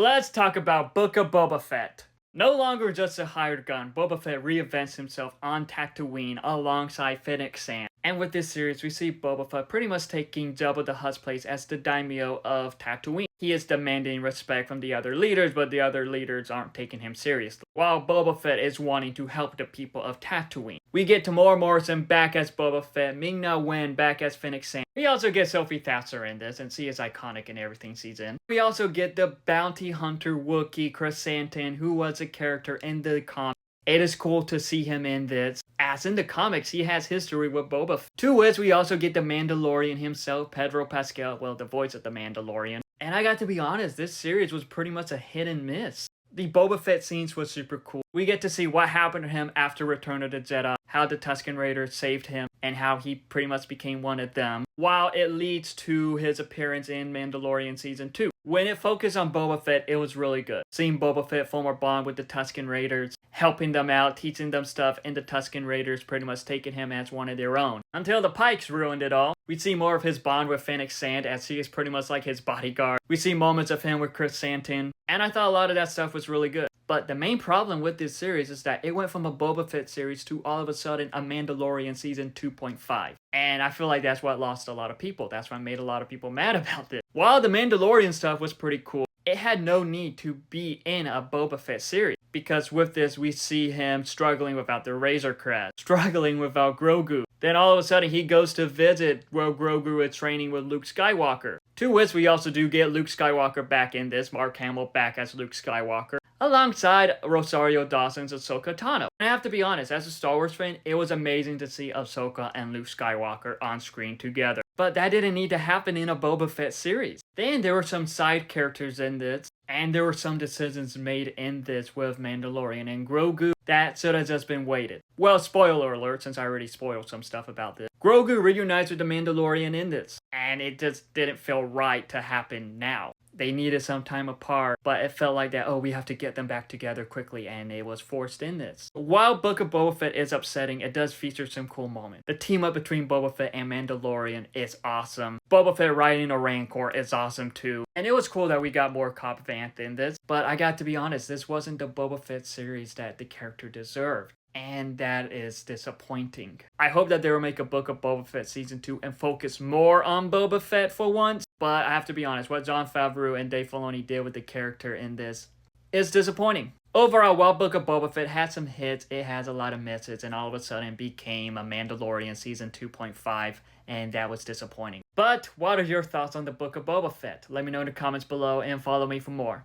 Let's talk about Book of Boba Fett. No longer just a hired gun, Boba Fett reinvents himself on Tatooine alongside Fennec. And with this series, we see Boba Fett pretty much taking Jabba the Hutt's place as the daimyo of Tatooine. He is demanding respect from the other leaders, but the other leaders aren't taking him seriously, while Boba Fett is wanting to help the people of Tatooine. We get Temuera Morrison back as Boba Fett, Ming-Na back as Fennec. We also get Sophie Thatcher in this, and she is iconic in everything she's in. We also get the bounty hunter Wookiee Chrysanthemum, who was a character in the comics. It is cool to see him in this, as in the comics he has history with Boba Fett. To which we also get the Mandalorian himself, Pedro Pascal, well, the voice of the Mandalorian. And I got to be honest, this series was pretty much a hit and miss. The Boba Fett scenes was super cool. We get to see what happened to him after Return of the Jedi, how the Tusken Raiders saved him, and how he pretty much became one of them, while it leads to his appearance in Mandalorian Season 2. When it focused on Boba Fett, it was really good. Seeing Boba Fett form a bond with the Tusken Raiders, helping them out, teaching them stuff, and the Tusken Raiders pretty much taking him as one of their own. Until the Pikes ruined it all. We see more of his bond with Fennec, as she is pretty much like his bodyguard. We see moments of him with Chrysanthemum, and I thought a lot of that stuff was really good. But the main problem with this series is that it went from a Boba Fett series to all of a sudden a Mandalorian Season 2.5. And I feel like that's what lost a lot of people. That's what made a lot of people mad about this. While the Mandalorian stuff was pretty cool, it had no need to be in a Boba Fett series. Because with this, we see him struggling without the Razor Crest, struggling without Grogu. Then all of a sudden, he goes to visit where Grogu is training with Luke Skywalker. To which we also do get Luke Skywalker back in this, Mark Hamill back as Luke Skywalker, alongside Rosario Dawson's Ahsoka Tano. And I have to be honest, as a Star Wars fan, it was amazing to see Ahsoka and Luke Skywalker on screen together. But that didn't need to happen in a Boba Fett series. Then there were some side characters in this, and there were some decisions made in this with Mandalorian and Grogu that should have just been waited. Well, spoiler alert, since I already spoiled some stuff about this. Grogu reunites with the Mandalorian in this, and it just didn't feel right to happen now. They needed some time apart, but it felt like that, oh, we have to get them back together quickly, and it was forced in this. While Book of Boba Fett is upsetting, it does feature some cool moments. The team up between Boba Fett and Mandalorian is awesome. Boba Fett riding a Rancor is awesome too. And it was cool that we got more Cobb Vanth in this, but I got to be honest, this wasn't the Boba Fett series that the character deserved. And that is disappointing. I hope that they will make a Book of Boba Fett Season 2 and focus more on Boba Fett for once. But I have to be honest, what Jon Favreau and Dave Filoni did with the character in this is disappointing. Overall, while Book of Boba Fett had some hits, it has a lot of misses, and all of a sudden became a Mandalorian Season 2.5, and that was disappointing. But what are your thoughts on the Book of Boba Fett? Let me know in the comments below and follow me for more.